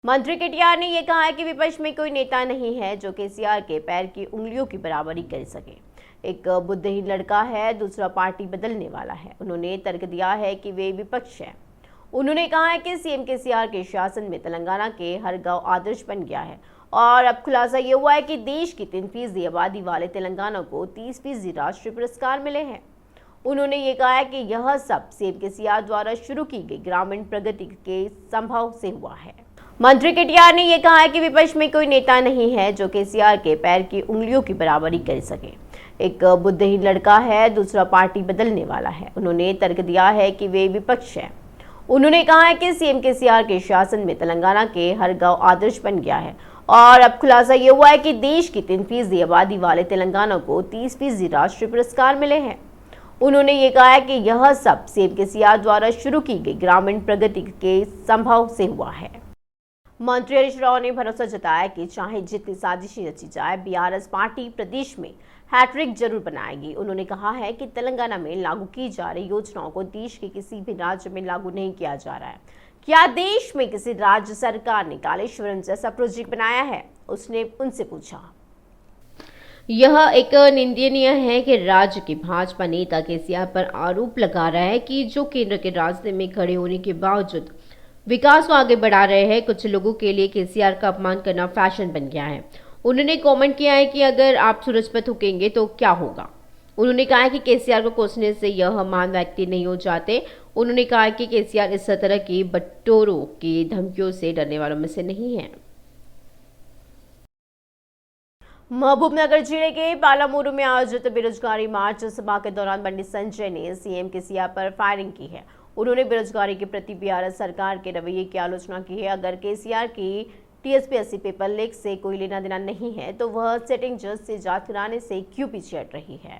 मंत्री केटीआर ने यह कहा है कि विपक्ष में कोई नेता नहीं है जो केसीआर के पैर की उंगलियों की बराबरी कर सके। एक बुद्धिहीन लड़का है, दूसरा पार्टी बदलने वाला है। उन्होंने तर्क दिया है कि वे विपक्ष है। उन्होंने कहा है कि सीएम केसीआर के शासन में तेलंगाना के हर गांव आदर्श बन गया है और अब खुलासा ये हुआ है कि देश की 3% आबादी वाले तेलंगाना को 30% राष्ट्रीय पुरस्कार मिले हैं। उन्होंने ये कहा है कि यह सब सीएम केसीआर द्वारा शुरू की गई ग्रामीण प्रगति के संभव से हुआ है। मंत्री केटीआर ने यह कहा है कि विपक्ष में कोई नेता नहीं है जो केसीआर के पैर की उंगलियों की बराबरी कर सके। एक बुद्धिहीन लड़का है, दूसरा पार्टी बदलने वाला है। उन्होंने तर्क दिया है कि वे विपक्ष है। उन्होंने कहा है कि सीएम केसीआर के शासन में तेलंगाना के हर गांव आदर्श बन गया है और अब खुलासा ये हुआ है कि देश की 3% आबादी वाले तेलंगाना को 30% राष्ट्रीय पुरस्कार मिले हैं। उन्होंने ये कहा है कि यह सब सीएम केसीआर द्वारा शुरू की गई ग्रामीण प्रगति के संभव से हुआ है। मंत्री हरीश राव ने भरोसा जताया कि चाहे जितनी साजिशें रची जाए, बीआरएस पार्टी प्रदेश में हैट्रिक जरूर बनाएगी। उन्होंने कहा है कि तेलंगाना में लागू की जा रही योजनाओं को देश के किसी भी राज्य में लागू नहीं किया जा रहा है। क्या देश में किसी राज्य सरकार ने कालेश्वरम जैसा प्रोजेक्ट बनाया है? उसने उनसे पूछा। यह एक निंदनीय है कि राज्य के भाजपा नेता केसीआर पर आरोप लगा रहा है कि जो केंद्र के रास्ते में खड़े होने के बावजूद विकास को आगे बढ़ा रहे हैं। कुछ लोगों के लिए केसीआर का अपमान करना फैशन बन गया है। उन्होंने कमेंट किया है कि अगर आप सूरज पर थूकेंगे तो क्या होगा। उन्होंने कहा है कि केसीआर को कोसने से यह महान व्यक्ति नहीं हो जाते। उन्होंने कहा कि केसीआर इस तरह की बटोरों की धमकियों से डरने वालों में से नहीं है। महबूबनगर जिले के पालामुरू में आयोजित बेरोजगारी मार्च सभा के दौरान बंडी संजय ने सीएम केसीआर पर फायरिंग की है। उन्होंने बेरोजगारी के प्रति बीआरएस सरकार के रवैये की आलोचना की है। अगर केसीआर की टीएसपीएससी पेपर लीक से कोई लेना देना नहीं है तो वह सिटिंग जज से जांच कराने से क्यों पीछे हट रही है।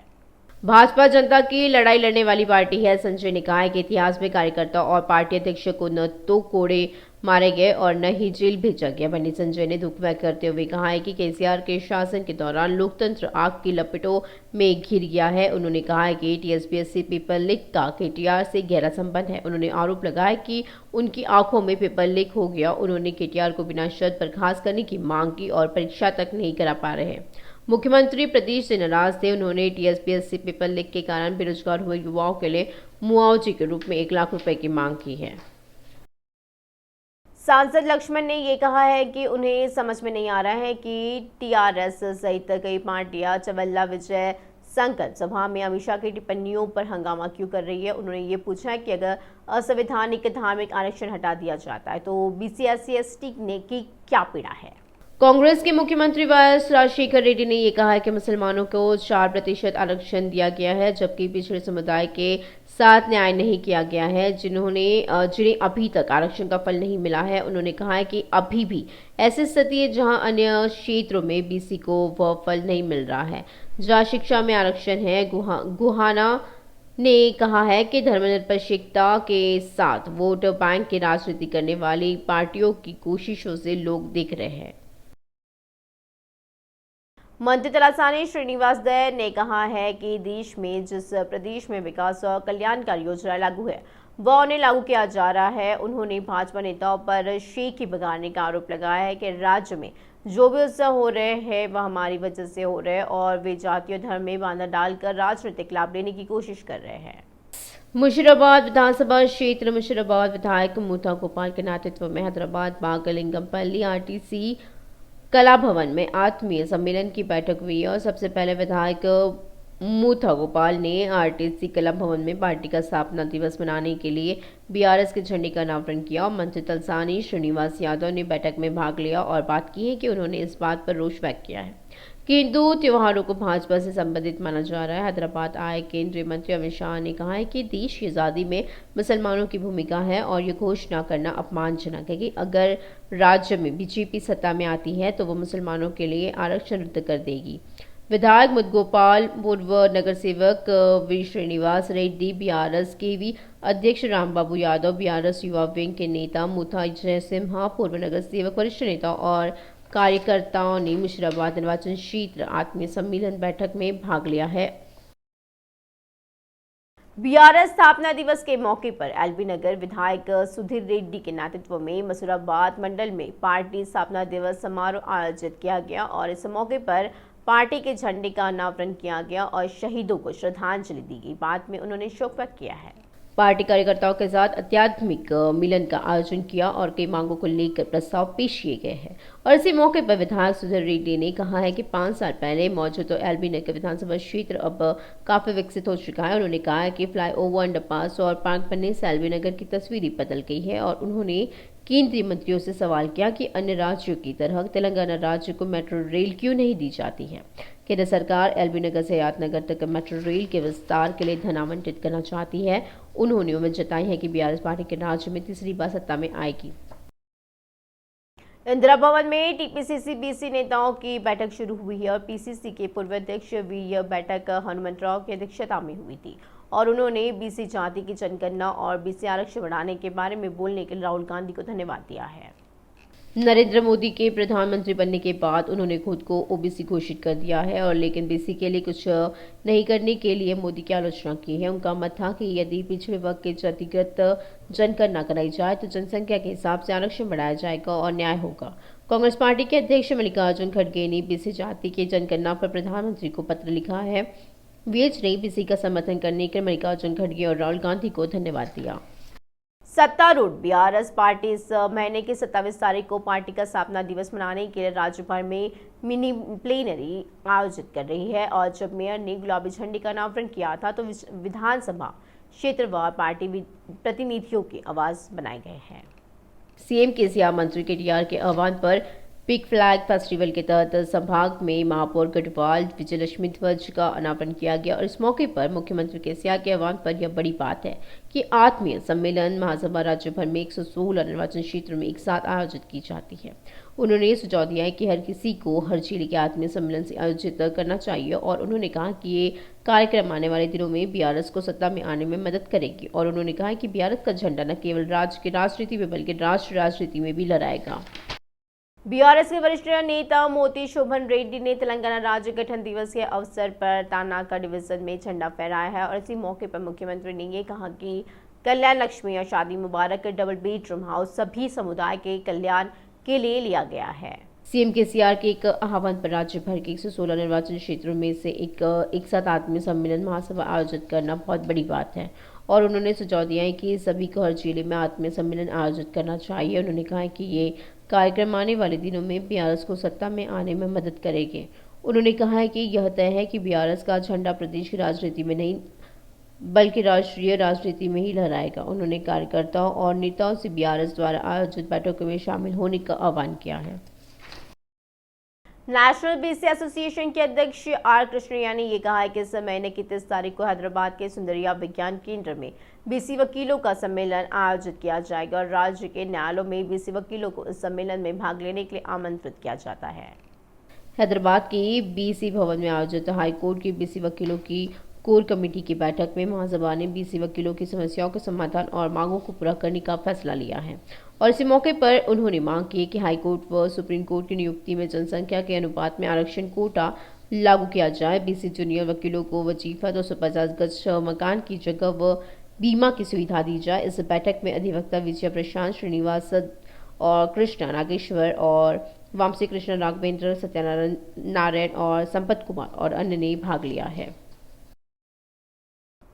भाजपा जनता की लड़ाई लड़ने वाली पार्टी है। संजय ने कहा है कि इतिहास में कार्यकर्ता और पार्टी अध्यक्ष को न तो कोड़े मारे गए और न ही जेल भेजा गया। बंडी संजय ने दुख व्यक्त करते हुए कहा है कि केसीआर के शासन के दौरान लोकतंत्र आग की लपटों में घिर गया है। उन्होंने कहा है कि टीएसपीएससी पेपर लीक का केटीआर से गहरा संबंध है। उन्होंने आरोप लगाया कि उनकी आंखों में पेपर लीक हो गया। उन्होंने केटीआर को बिना शर्त बर्खास्त करने की मांग की और परीक्षा तक नहीं करा पा रहे हैं। मुख्यमंत्री प्रदेश से नाराज थे। उन्होंने टीएसपीएससी पेपर लीक के कारण बेरोजगार हुए युवाओं के लिए मुआवजे के रूप में 1 लाख रुपए की मांग की है। सांसद लक्ष्मण ने ये कहा है कि उन्हें समझ में नहीं आ रहा है कि टीआरएस सहित कई पार्टियां चवल्ला विजय संकल्प सभा में अमित शाह की टिप्पणियों पर हंगामा क्यों कर रही है। उन्होंने ये पूछा है कि अगर असंवैधानिक धार्मिक आरक्षण हटा दिया जाता है तो बीसी एससी एसटी ने की क्या पीड़ा है। कांग्रेस के मुख्यमंत्री वाईएस राजशेखर रेड्डी ने यह कहा है कि मुसलमानों को 4% आरक्षण दिया गया है, जबकि पिछड़े समुदाय के साथ न्याय नहीं किया गया है, जिन्हें अभी तक आरक्षण का फल नहीं मिला है। उन्होंने कहा है कि अभी भी ऐसी स्थिति है जहां अन्य क्षेत्रों में बीसी को वह फल नहीं मिल रहा है जहां शिक्षा में आरक्षण है। गुहाना ने कहा है कि धर्मनिरपेक्षता के साथ वोट बैंक की राजनीति करने वाली पार्टियों की कोशिशों से लोग देख रहे हैं। मंत्री तलासानी श्रीनिवास दयाल ने कहा है कि देश में जिस प्रदेश में विकास और कल्याणकारी योजना लागू है वह उन्हें लागू किया जा रहा है। उन्होंने भाजपा नेताओं पर शेखी बगाड़ने का आरोप लगाया है कि राज्य में जो भी उत्सव हो रहे हैं वह हमारी वजह से हो रहे हैं और वे जातीय धर्म में बांधा डालकर राजनीतिक लाभ लेने की कोशिश कर रहे हैं। मुशीराबाद विधानसभा क्षेत्र मुशीराबाद विधायक मूथा गोपाल के नेतृत्व में हैदराबाद बागलिंगमपल्ली आरटीसी कला भवन में आत्मीय सम्मेलन की बैठक हुई और सबसे पहले विधायक मूथा गोपाल ने आरटीसी कला भवन में पार्टी का स्थापना दिवस मनाने के लिए बीआरएस के झंडे का अनावरण किया और मंत्री तलसानी श्रीनिवास यादव ने बैठक में भाग लिया और बात की है कि उन्होंने इस बात पर रोष व्यक्त किया है कि हिंदू त्योहारों को भाजपा से संबंधित माना जा रहा है। हैदराबाद आए केंद्रीय मंत्री अमित शाह ने कहा है कि देश की आज़ादी में मुसलमानों की भूमिका है और ये घोषणा करना अपमानजनक है कि अगर राज्य में बीजेपी सत्ता में आती है तो वो मुसलमानों के लिए आरक्षण रद्द कर देगी। विधायक मुदगोपाल, पूर्व नगर सेवक वी श्रीनिवास रेड्डी, बीआरएस के भी अध्यक्ष रामबाबू यादव, बीआरएस युवा विंग के नेता मूथा जयसिम्हा, पूर्व नगर सेवक, वरिष्ठ नेता और कार्यकर्ताओं ने मुशीराबाद निर्वाचन क्षेत्र आत्मीय सम्मेलन बैठक में भाग लिया है। बीआरएस स्थापना दिवस के मौके पर एलबी नगर विधायक सुधीर रेड्डी के नेतृत्व में मसूराबाद मंडल में पार्टी स्थापना दिवस समारोह आयोजित किया गया और इस मौके पर पार्टी के झंडे का अनावरण किया गया और शहीदों को श्रद्धांजलि दी गई। बाद में उन्होंने शोक व्यक्त किया है। पार्टी कार्यकर्ताओं के साथ आध्यात्मिक मिलन का आयोजन किया और कई मांगों को लेकर प्रस्ताव पेश किए गए हैं। और इसी मौके पर विधायक सुधीर रेड्डी ने कहा है कि 5 साल पहले मौजूद तो एलबी नगर विधानसभा क्षेत्र अब काफी विकसित हो चुका है। उन्होंने कहा है कि फ्लाईओवर, अंडरपास और पार्क बनने से एलबी नगर की तस्वीर ही बदल गई है और उन्होंने केंद्रीय मंत्रियों से सवाल किया कि अन्य राज्यों की तरह तेलंगाना राज्य को मेट्रो रेल क्यों नहीं दी जाती है। केंद्र सरकार एलबी नगर से हयातनगर तक मेट्रो रेल के विस्तार के लिए धन आवंटित करना चाहती है। उन्होंने उम्मीद जताई है कि बीआरएस पार्टी के राज्य में तीसरी बार सत्ता में आएगी। इंदिरा भवन में टीपीसीसी बीसी नेताओं की बैठक शुरू हुई है और पीसीसी के पूर्व अध्यक्ष यह बैठक हनुमंतराव की अध्यक्षता में हुई थी और उन्होंने बीसी जाति की जनगणना और बीसी आरक्षण बढ़ाने के बारे में बोलने के लिए राहुल गांधी को धन्यवाद दिया है। नरेंद्र मोदी के प्रधानमंत्री बनने के बाद उन्होंने खुद को ओबीसी घोषित कर दिया है और लेकिन बीसी के लिए कुछ नहीं करने के लिए मोदी की आलोचना की है। उनका मत था कि यदि पिछड़े वर्ग के जातिगत जनगणना कराई जाए तो जनसंख्या के हिसाब से आरक्षण बढ़ाया जाएगा और न्याय होगा। कांग्रेस पार्टी के अध्यक्ष मल्लिकार्जुन खड़गे ने बीसी जाति की जनगणना पर प्रधानमंत्री को पत्र लिखा है। वीएच ने बीसी का समर्थन करने के लिए मल्लिकार्जुन खड़गे और राहुल गांधी को धन्यवाद दिया। सत्तारूढ़ बीआरएस पार्टी इस महीने की 27 तारीख को पार्टी का स्थापना दिवस मनाने के लिए राज्य भर में मिनी प्लेनरी आयोजित कर रही है और जब मेयर ने गुलाबी झंडे का अनावरण किया था तो विधानसभा क्षेत्रवार पार्टी प्रतिनिधियों की आवाज बनाए गए हैं। सीएम केसीआर मंत्री केटीआर के आह्वान पर पिक फ्लैग फेस्टिवल के तहत संभाग में महापौर गढ़वाल विजयलक्ष्मी ध्वज का अनावरण किया गया और इस मौके पर मुख्यमंत्री केसीआर के आह्वान पर यह बड़ी बात है कि आत्मीय सम्मेलन महासभा राज्य भर में 116 निर्वाचन क्षेत्रों में एक साथ आयोजित की जाती है। उन्होंने सुझाव दिया है कि हर किसी को हर जिले के आत्मीय सम्मेलन से आयोजित करना चाहिए और उन्होंने कहा कि ये कार्यक्रम आने वाले दिनों में बीआरएस को सत्ता में आने में मदद करेगी और उन्होंने कहा कि बीआरएस का झंडा न केवल राज्य की राजनीति में बल्कि राष्ट्रीय राजनीति में भी लहराएगा। बीआरएस के वरिष्ठ नेता मोती शोभन रेड्डी ने तेलंगाना राज्य गठन दिवस के अवसर पर तानाका डिवीजन में झंडा फहराया है और इसी मौके पर मुख्यमंत्री ने ये कहा कि कल्याण लक्ष्मी और शादी मुबारक डबल बेडरूम हाउस सभी समुदाय के कल्याण के लिए लिया गया है। सीएम केसीआर के एक आह्वान पर राज्य भर के 116 निर्वाचन क्षेत्रों में से एक साथ आत्मीय सम्मेलन महासभा आयोजित करना बहुत बड़ी बात है और उन्होंने सुझाव दिया है कि सभी को हर जिले में आत्मीय सम्मेलन आयोजित करना चाहिए। उन्होंने कहा कि ये कार्यक्रम आने वाले दिनों में बीआरएस को सत्ता में आने में मदद करेंगे। उन्होंने कहा है कि यह तय है कि बीआरएस का झंडा प्रदेश की राजनीति में नहीं बल्कि राष्ट्रीय राजनीति में ही लहराएगा। उन्होंने कार्यकर्ताओं और नेताओं से बीआरएस द्वारा आयोजित बैठकों में शामिल होने का आह्वान किया है। नेशनल बीसी एसोसिएशन के अध्यक्ष आर कृष्णैया ने यह कहा है कि इस महीने की 30 तारीख को हैदराबाद के सुंदरिया विज्ञान केंद्र में बीसी वकीलों का सम्मेलन आयोजित किया जाएगा और राज्य के न्यायालयों में बीसी वकीलों को इस सम्मेलन में भाग लेने के लिए आमंत्रित किया जाता है। हैदराबाद के बीसी भवन में आयोजित हाईकोर्ट के बीसी वकीलों की कोर कमेटी की बैठक में महासभा ने बीसी वकीलों की समस्याओं के समाधान और मांगों को पूरा करने का फैसला लिया है और इसी मौके पर उन्होंने मांग की कि हाईकोर्ट व सुप्रीम कोर्ट की नियुक्ति में जनसंख्या के अनुपात में आरक्षण कोटा लागू किया जाए। बीसी जूनियर वकीलों को वजीफा 250 गज मकान की जगह व बीमा की सुविधा दी जाए। इस बैठक में अधिवक्ता विजय प्रशांत श्रीनिवास और कृष्णा नागेश्वर और वामसी कृष्ण राघवेंद्र सत्यनारायण और संपत कुमार और अन्य ने भाग लिया है।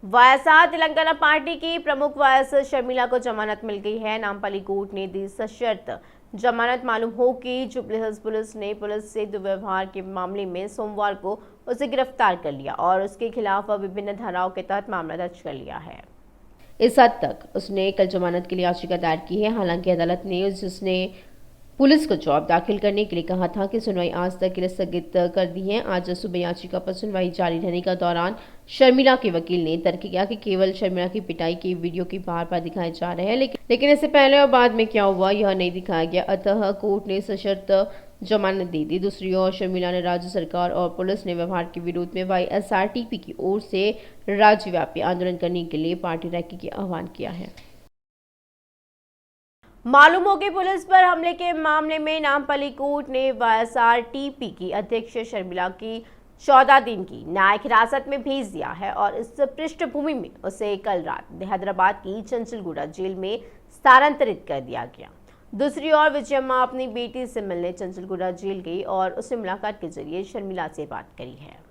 वायएसआर तेलंगाना पार्टी की प्रमुख वायएस शर्मिला को जमानत मिल गई है। नामपल्ली कोर्ट ने दी सशर्त जमानत। मालूम हो कि जुबली हिल्स पुलिस ने पुलिस से दुर्व्यवहार के मामले में सोमवार को उसे गिरफ्तार कर लिया और उसके खिलाफ विभिन्न धाराओं के तहत मामला दर्ज कर लिया है। इस हद तक उसने कल जमानत के लिए याचिका दायर की है। हालांकि अदालत ने उसने पुलिस को जवाब दाखिल करने के लिए कहा था कि सुनवाई आज तक के लिए स्थगित कर दी है। आज सुबह याचिका पर सुनवाई जारी रहने के दौरान शर्मिला के वकील ने तर्क किया कि केवल शर्मिला की पिटाई के वीडियो की बार दिखाए जा रहे हैं, लेकिन इससे पहले और बाद में क्या हुआ यह नहीं दिखाया गया। अतः कोर्ट ने सशर्त जमानत दे दी। दूसरी ओर शर्मिला ने राज्य सरकार और पुलिस ने व्यवहार के विरोध में वाईएसआरटीपी की ओर से राज्यव्यापी आंदोलन करने के लिए पार्टी रैली का आह्वान किया है। मालूम हो कि पुलिस पर हमले के मामले में नामपल्ली कोर्ट ने वाईएसआरटीपी की अध्यक्ष शर्मिला की 14 दिन की न्यायिक हिरासत में भेज दिया है और इस पृष्ठभूमि में उसे कल रात हैदराबाद की चंचलगुड़ा जेल में स्थानांतरित कर दिया गया। दूसरी ओर विजयम्मा अपनी बेटी से मिलने चंचलगुड़ा जेल गई और उससे मुलाकात के जरिए शर्मिला से बात करी है।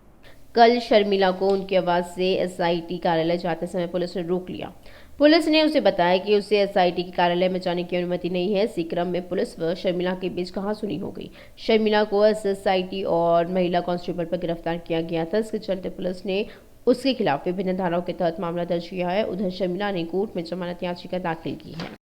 कल शर्मिला को उनके आवास से एसआईटी कार्यालय जाते समय पुलिस ने रोक लिया। पुलिस ने उसे बताया कि उसे एसआईटी के कार्यालय में जाने की अनुमति नहीं है। इसी क्रम में पुलिस व शर्मिला के बीच कहासुनी हो गई। शर्मिला को एसआईटी और महिला कांस्टेबल पर गिरफ्तार किया गया था। इसके चलते पुलिस ने उसके खिलाफ विभिन्न धाराओं के तहत मामला दर्ज किया है। उधर शर्मिला ने कोर्ट में जमानत याचिका दाखिल की है।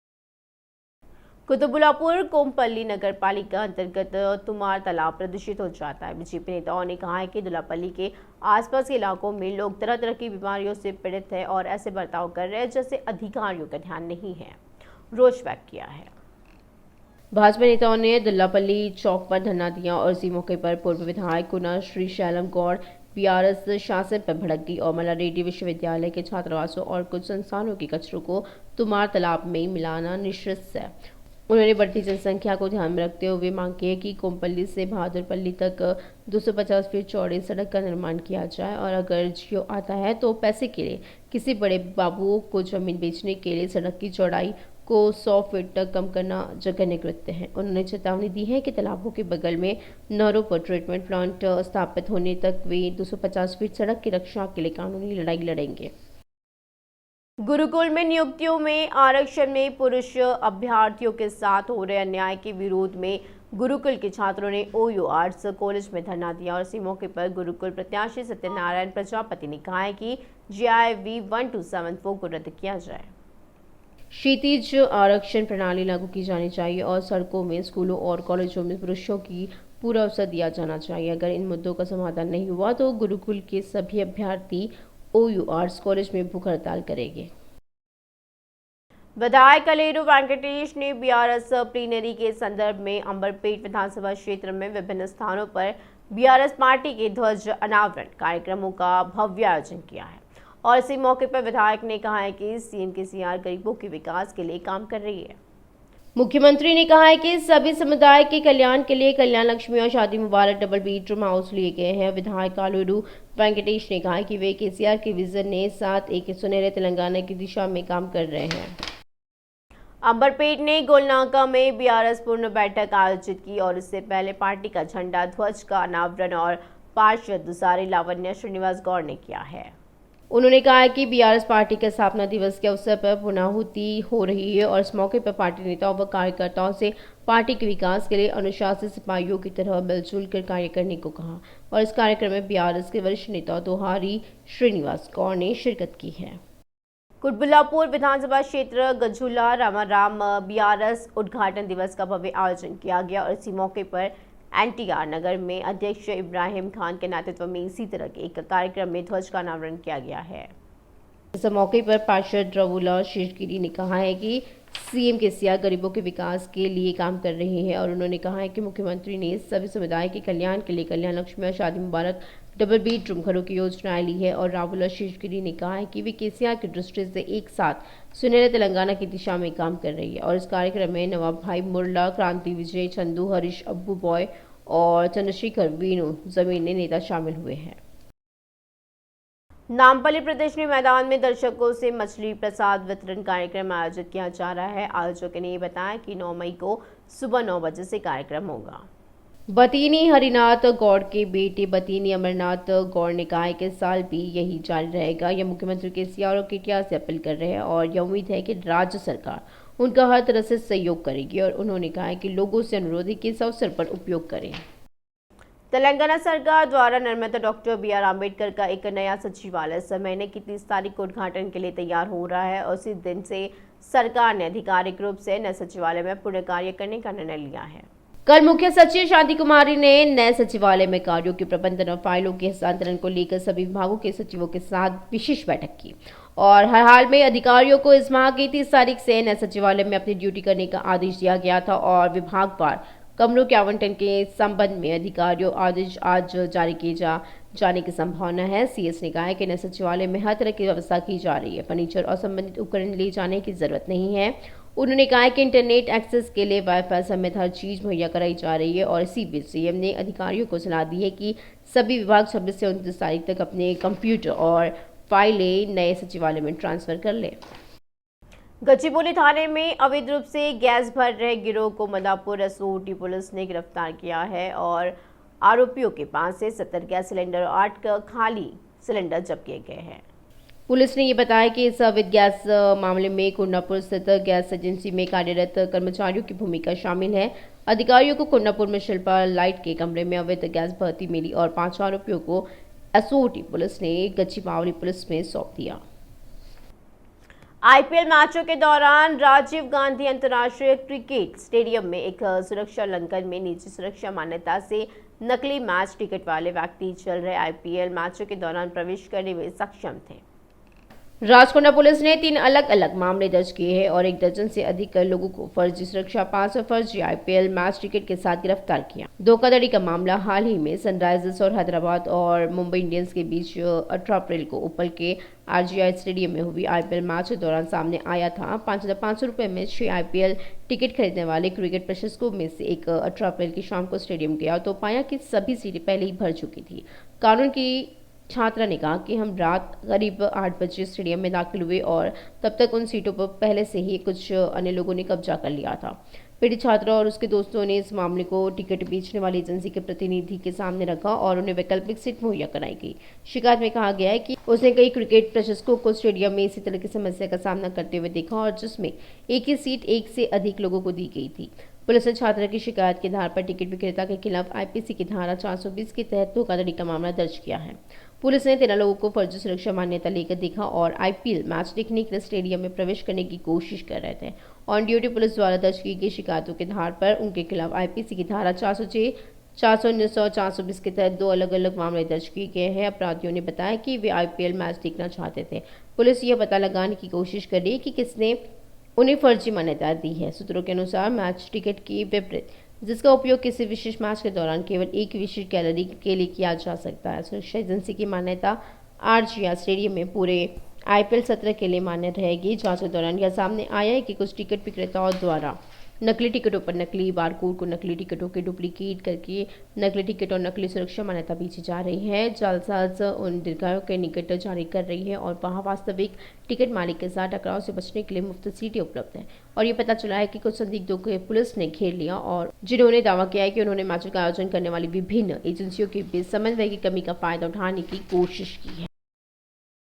कुतुबुल्लापुर कोमपल्ली नगर पालिका अंतर्गत तुमार तालाब प्रदूषित हो जाता है। बीजेपी नेताओं ने कहा है कि दुल्लापल्ली के आसपास के इलाकों में लोग तरह तरह की बीमारियों से पीड़ित हैं और ऐसे बर्ताव कर रहे हैं जैसे अधिकारियों का ध्यान नहीं है। रोष व्यक्त किया है। भाजपा नेताओं ने दुल्लापल्ली चौक पर धरना दिया और इसी मौके पर पूर्व विधायक कुना श्री शैलम गौड़ बीआरएस शासन पर भड़क गई और मल्लारेड्डी विश्वविद्यालय के छात्रावासों और कुछ संस्थानों के कचरों को तुमार तालाब में मिलाना निषिद्ध है। उन्होंने बढ़ती जनसंख्या को ध्यान में रखते हुए मांग की है कि कोमपल्ली से बहादुरपल्ली तक 250 फीट चौड़ी सड़क का निर्माण किया जाए और अगर जियो आता है तो पैसे के लिए किसी बड़े बाबुओं को जमीन बेचने के लिए सड़क की चौड़ाई को 100 फीट तक कम करना जघन्य कृत्य है। उन्होंने चेतावनी दी है कि तालाबों के बगल में नहरों पर ट्रीटमेंट प्लांट स्थापित होने तक वे 250 फीट सड़क की रक्षा के लिए कानूनी लड़ाई लड़ेंगे। गुरुकुल में नियुक्तियों में आरक्षण में पुरुष अभ्यर्थियों के साथ हो रहे अन्याय के विरोध में गुरुकुल के छात्रों ने ओयू आर्ट्स कॉलेज में धरना दिया और इसी मौके पर गुरुकुल प्रत्याशी सत्यनारायण प्रजापति ने कहा है कि GIV 1274 को रद्द किया जाए। क्षितिज आरक्षण प्रणाली लागू की जानी चाहिए और सड़कों में, स्कूलों और कॉलेजों में पुरुषों की पूरा अवसर दिया जाना चाहिए। अगर इन मुद्दों का समाधान नहीं हुआ तो गुरुकुल के सभी अभ्यर्थी ओयू आर्ट्स कॉलेज में भूख हड़ताल करेंगे। विधायक कलेरू वेंकटेश ने बीआरएस प्लीनरी के संदर्भ में अंबरपेट विधानसभा क्षेत्र में विभिन्न स्थानों पर बीआरएस पार्टी के ध्वज अनावरण कार्यक्रमों का भव्य आयोजन किया है और इसी मौके पर विधायक ने कहा है कि सीएम केसीआर गरीबों के विकास के लिए काम कर रही है। मुख्यमंत्री ने कहा है कि सभी समुदाय के कल्याण के लिए कल्याण लक्ष्मी और शादी मुबारक डबल बेडरूम हाउस लिए गए हैं। विधायक कलेरू वेंकटेश ने कहा कि वे केसीआर के विजन ने साथ एक सुनहरे तेलंगाना की दिशा में काम कर रहे हैं। अंबरपेट ने गोलनाका में बीआरएस पूर्ण बैठक आयोजित की और इससे पहले पार्टी का झंडा ध्वज का अनावरण और पार्षद दुसारी लावण्य श्रीनिवास गौड़ ने किया है। उन्होंने कहा है कि बीआरएस पार्टी के स्थापना दिवस के अवसर पर पुर्णाहुति हो रही है और इस मौके पर पार्टी नेताओं व कार्यकर्ताओं से पार्टी के विकास के लिए अनुशासित सिपाहियों की तरह मिलजुल कर कार्य करने को कहा और इस कार्यक्रम में बीआरएस के वरिष्ठ नेता दोहारी श्रीनिवास गौड़ ने शिरकत की है। कुतुबुल्लापुर विधानसभा क्षेत्र गजुला रामाराम बीआरएस उद्घाटन दिवस का भव्य आयोजन किया गया और इसी मौके पर NTR नगर में अध्यक्ष इब्राहिम खान के नेतृत्व में इसी तरह के एक कार्यक्रम में ध्वज का अनावरण किया गया है। इस मौके पर पार्षद रवुला शेषगिरी ने कहा है कि सीएम केसीआर गरीबों के विकास के लिए काम कर रहे हैं और उन्होंने कहा है कि मुख्यमंत्री ने सभी समुदाय के कल्याण के लिए कल्याण लक्ष्मी और शादी मुबारक डबल बेडरूम घरों की योजनाएं ली है और रावुला शेषगिरी ने कहा है कि वे केसीआर की दृष्टि से एक साथ सुनहरे तेलंगाना की दिशा में काम कर रही है और इस कार्यक्रम में नवाब भाई मुरला, क्रांति विजय, चंदू, हरीश, अब्बू बॉय और चंद्रशेखर वेणु जमीनी नेता शामिल हुए हैं। नामपल्ली प्रदर्शनी मैदान में दर्शकों से मछली प्रसाद वितरण कार्यक्रम आयोजित किया जा रहा है। आयोजकों ने बताया कि 9 मई को सुबह 9 बजे से कार्यक्रम होगा। बतीनी हरिनाथ गौड़ के बेटे बतीनी अमरनाथ गौड़ ने कहा है कि इस साल भी यही जारी रहेगा। यह मुख्यमंत्री केसीआर और केटीआर से अपील कर रहे हैं और यह उम्मीद है कि राज्य सरकार उनका हर तरह से सहयोग करेगी और उन्होंने कहा है कि लोगों से अनुरोध है कि इस अवसर पर उपयोग करें। तेलंगाना सरकार द्वारा निर्मित डॉक्टर BR अम्बेडकर का एक नया सचिवालय इस महीने की 30 तारीख को उद्घाटन के लिए तैयार हो रहा है और उसी दिन से सरकार ने आधिकारिक रूप से नए सचिवालय में पूर्ण कार्य करने का निर्णय लिया है। कल मुख्य सचिव शांति कुमारी ने नए सचिवालय में कार्यों के प्रबंधन और फाइलों के हस्तांतरण को लेकर सभी विभागों के सचिवों के साथ विशेष बैठक की और हर हाल में अधिकारियों को इस माह की 30 तारीख से नए सचिवालय में अपनी ड्यूटी करने का आदेश दिया गया था और विभागवार कमरों के आवंटन के संबंध में अधिकारियों आदेश आज जारी किए जाने की संभावना है। CS ने कहा है कि नए सचिवालय में हर तरह की व्यवस्था की जा रही है। फर्नीचर और संबंधित उपकरण ले जाने की जरूरत नहीं है। उन्होंने कहा कि इंटरनेट एक्सेस के लिए वाईफाई समेत हर चीज मुहैया कराई जा रही है और इसी बीच सीएम ने अधिकारियों को सलाह दी है कि सभी विभाग 26 से 29 तारीख तक अपने कंप्यूटर और फाइलें नए सचिवालय में ट्रांसफर कर लें। गच्चीबौली थाने में अवैध रूप से गैस भर रहे गिरोह को मदापुर एसओटी पुलिस ने गिरफ्तार किया है और आरोपियों के पास से 70 गैस सिलेंडर और 8 खाली सिलेंडर जब्त किए गए हैं। पुलिस ने ये बताया कि इस अवैध गैस मामले में कुंडापुर स्थित गैस एजेंसी में कार्यरत कर्मचारियों की भूमिका शामिल है। अधिकारियों को कुंडापुर में शिल्पा लाइट के कमरे में अवैध गैस भर्ती मिली और 5 आरोपियों को एसओटी पुलिस ने गच्चीबौली पुलिस में सौंप दिया। आईपीएल मैचों के दौरान राजीव गांधी अंतर्राष्ट्रीय क्रिकेट स्टेडियम में एक सुरक्षा उल्लंघन में निजी सुरक्षा मान्यता से नकली मैच टिकट वाले व्यक्ति चल रहे आईपीएल मैचों के दौरान प्रवेश करने में सक्षम थे। राजकोंडा पुलिस ने 3 अलग अलग मामले दर्ज किए हैं और 1 दर्जन से अधिक लोगों को फर्जी सुरक्षा पास और फर्जी आईपीएल मैच टिकट के साथ गिरफ्तार किया। धोखाधड़ी का मामला हाल ही में सनराइजर्स और हैदराबाद और मुंबई इंडियंस के बीच 18 अप्रैल को उपल के आरजीआई स्टेडियम में हुई आईपीएल मैच के दौरान सामने आया था। 5,500 रुपए में 6 आईपीएल टिकट खरीदने वाले क्रिकेट प्रशंसकों में से एक 18 अप्रैल की शाम को स्टेडियम गया तो पाया कि सभी सीटें पहले ही भर चुकी थी। कानून की छात्रा ने कहा कि हम रात करीब 8 बजे स्टेडियम में दाखिल हुए और तब तक उन सीटों पर पहले से ही कुछ अन्य लोगों ने कब्जा कर लिया था। पीड़ित छात्रा और उसके दोस्तों ने इस मामले को टिकट बेचने वाली एजेंसी के प्रतिनिधि के सामने रखा और उन्हें वैकल्पिक सीट मुहैया कराई गई। शिकायत में कहा गया है कि उसने कई क्रिकेट प्रशंसकों को स्टेडियम में इसी तरह की समस्या का सामना करते हुए देखा और जिसमें एक ही सीट एक से अधिक लोगों को दी गई थी। पुलिस ने छात्रा की शिकायत के आधार पर टिकट विक्रेता के खिलाफ आईपीसी की धारा 420 के तहत धोखाधड़ी का मामला दर्ज किया है। पुलिस ने 13 लोगों को फर्जी सुरक्षा मान्यता लेकर देखा और आईपीएल मैच देखने के लिए स्टेडियम में प्रवेश करने की कोशिश कर रहे थे। ऑन ड्यूटी पुलिस द्वारा दर्ज की गई शिकायतों के आधार पर उनके खिलाफ आईपीसी की धारा 406, 419 और 420 के तहत 2 अलग अलग मामले दर्ज किए गए हैं। अपराधियों ने बताया कि वे आईपीएल मैच देखना चाहते थे। पुलिस यह पता लगाने की कोशिश कर रही है कि किसने उन्हें फर्जी मान्यता दी है। सूत्रों के अनुसार मैच टिकट की विपरीत जिसका उपयोग किसी विशेष मैच के दौरान केवल एक विशेष गैलरी के लिए किया जा सकता है। सुरक्षा एजेंसी की मान्यता आरजीआई स्टेडियम में पूरे आईपीएल सत्र के लिए मान्य रहेगी। जांच के दौरान यह सामने आया है कि कुछ टिकट विक्रेताओं द्वारा नकली टिकटों पर नकली बारकोड को नकली टिकटों के डुप्लीकेट करके नकली टिकट और नकली सुरक्षा मान्यता बेची जा रही है। जालसाज उन दीर्घायों के निकट जारी कर रही है और वहां वास्तविक टिकट मालिक के साथ टकराव से बचने के लिए मुफ्त सीटें उपलब्ध है। और ये पता चला है कि कुछ संदिग्धों को पुलिस ने घेर लिया और जिन्होंने दावा किया है कि उन्होंने मैचों का आयोजन करने वाली विभिन्न एजेंसियों के बीच समन्वय की कमी का फायदा उठाने की कोशिश की है।